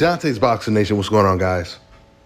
Dante's Boxing Nation, what's going on, guys?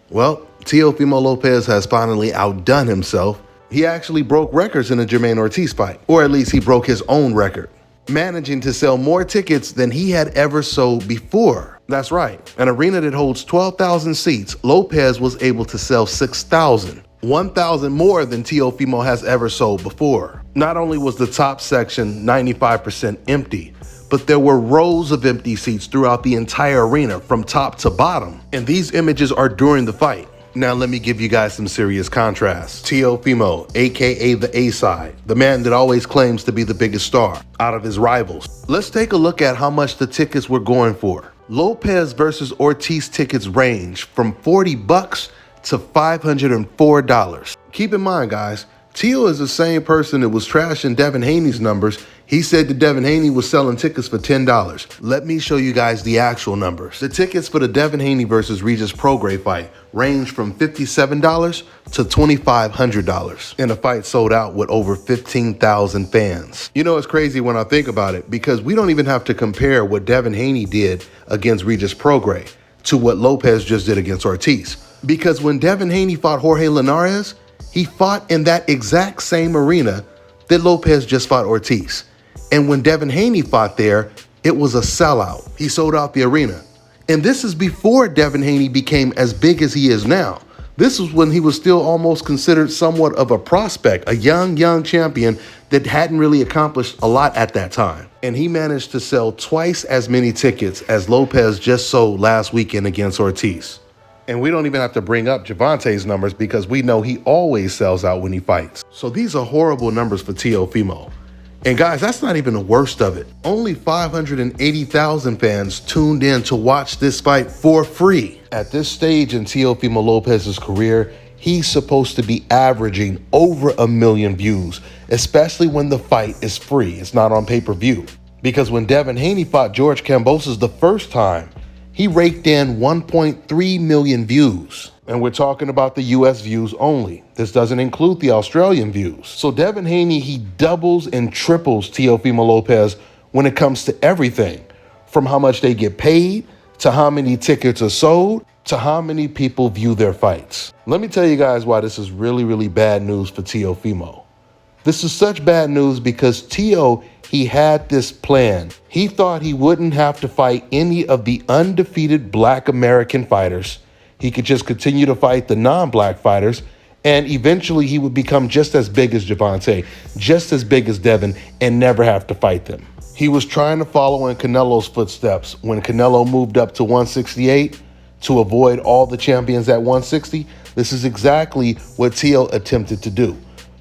Well, Teofimo Lopez has finally outdone himself. He actually broke records in a Jermaine Ortiz fight, or at least he broke his own record, managing to sell more tickets than he had ever sold before. That's right, an arena that holds 12,000 seats, Lopez was able to sell 6,000, 1,000 more than Teofimo has ever sold before. Not only was the top section 95% empty, but there were rows of empty seats throughout the entire arena from top to bottom. And these images are during the fight. Now let me give you guys some serious contrast. Teofimo, aka the A-side, the man that always claims to be the biggest star out of his rivals. Let's take a look at how much the tickets were going for. Lopez versus Ortiz tickets range from $40 to $504. Keep in mind, guys, Teo is the same person that was trashing Devin Haney's numbers. He said that Devin Haney was selling tickets for $10. Let me show you guys the actual numbers. The tickets for the Devin Haney versus Regis Prograis fight range from $57 to $2,500. And the fight sold out with over 15,000 fans. You know, it's crazy when I think about it because we don't even have to compare what Devin Haney did against Regis Prograis to what Lopez just did against Ortiz. Because when Devin Haney fought Jorge Linares, he fought in that exact same arena that Lopez just fought Ortiz. And when Devin Haney fought there, it was a sellout. He sold out the arena. And this is before Devin Haney became as big as he is now. This was when he was still almost considered somewhat of a prospect, a young champion that hadn't really accomplished a lot at that time. And he managed to sell twice as many tickets as Lopez just sold last weekend against Ortiz. And we don't even have to bring up Gervonta's numbers because we know he always sells out when he fights. So these are horrible numbers for Teofimo. And guys, that's not even the worst of it. Only 580,000 fans tuned in to watch this fight for free. At this stage in Teofimo Lopez's career, he's supposed to be averaging over 1 million views, especially when the fight is free. It's not on pay-per-view. Because when Devin Haney fought George Kambosos the first time, he raked in 1.3 million views. And we're talking about the US views only. This doesn't include the Australian views. So Devin Haney, he doubles and triples Teofimo Lopez when it comes to everything. From how much they get paid, to how many tickets are sold, to how many people view their fights. Let me tell you guys why this is really bad news for Teofimo. This is such bad news because Teo, he had this plan. He thought he wouldn't have to fight any of the undefeated Black American fighters. He could just continue to fight the non-Black fighters, and eventually he would become just as big as Gervonta, just as big as Devin, and never have to fight them. He was trying to follow in Canelo's footsteps when Canelo moved up to 168 to avoid all the champions at 160. This is exactly what Teo attempted to do.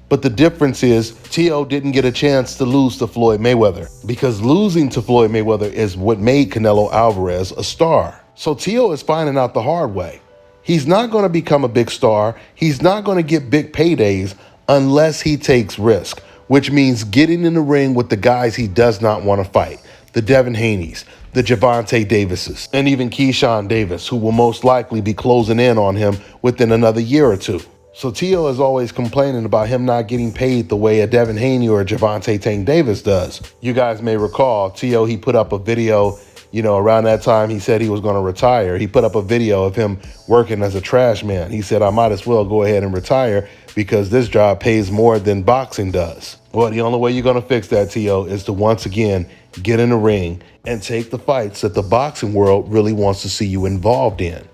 But the difference is Teo didn't get a chance to lose to Floyd Mayweather because losing to Floyd Mayweather is what made Canelo Alvarez a star. So Teo is finding out the hard way. He's not going to become a big star. He's not going to get big paydays unless he takes risk, which means getting in the ring with the guys he does not want to fight. The Devin Haneys, the Gervonta Davises, and even Keyshawn Davis, who will most likely be closing in on him within another year or two. So Teo is always complaining about him not getting paid the way a Devin Haney or a Gervonta Tank Davis does. You guys may recall, Teo, he put up a video, around that time he said he was going to retire. He put up a video of him working as a trash man. He said, I might as well go ahead and retire because this job pays more than boxing does. Well, the only way you're going to fix that, Teo, is to once again get in the ring and take the fights that the boxing world really wants to see you involved in.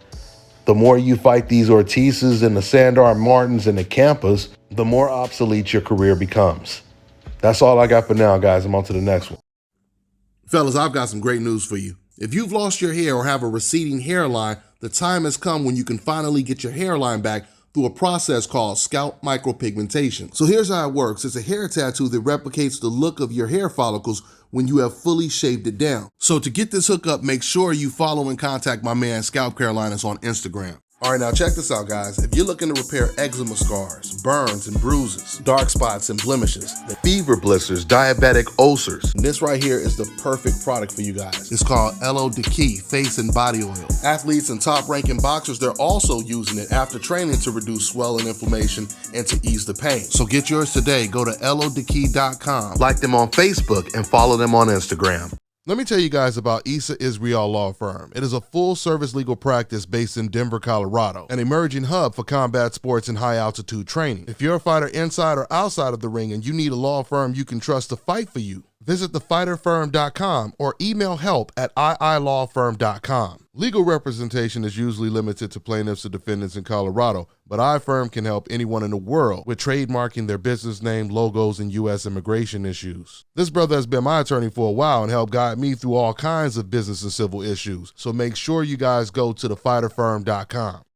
The more you fight these Ortizes and the Sandor Martins and the Campas, the more obsolete your career becomes. That's all I got for now, guys. I'm on to the next one. Fellas, I've got some great news for you. If you've lost your hair or have a receding hairline, the time has come when you can finally get your hairline back through a process called scalp micropigmentation. So here's how it works. It's a hair tattoo that replicates the look of your hair follicles when you have fully shaved it down. So to get this hookup, make sure you follow and contact my man Scalp Carolinas on Instagram. All right, now check this out, guys. If you're looking to repair eczema scars, burns and bruises, dark spots and blemishes, the fever blisters, diabetic ulcers, this right here is the perfect product for you guys. It's called Elo de Key Face and Body Oil. Athletes and top-ranking boxers, they're also using it after training to reduce swelling, inflammation, and to ease the pain. So get yours today. Go to elodekey.com. Like them on Facebook and follow them on Instagram. Let me tell you guys about Issa Israel Law Firm. It is a full-service legal practice based in Denver, Colorado, an emerging hub for combat sports and high-altitude training. If you're a fighter inside or outside of the ring and you need a law firm you can trust to fight for you, visit thefighterfirm.com or email help@iilawfirm.com. Legal representation is usually limited to plaintiffs or defendants in Colorado, but iFirm can help anyone in the world with trademarking their business name, logos, and U.S. immigration issues. This brother has been my attorney for a while and helped guide me through all kinds of business and civil issues, so make sure you guys go to thefighterfirm.com.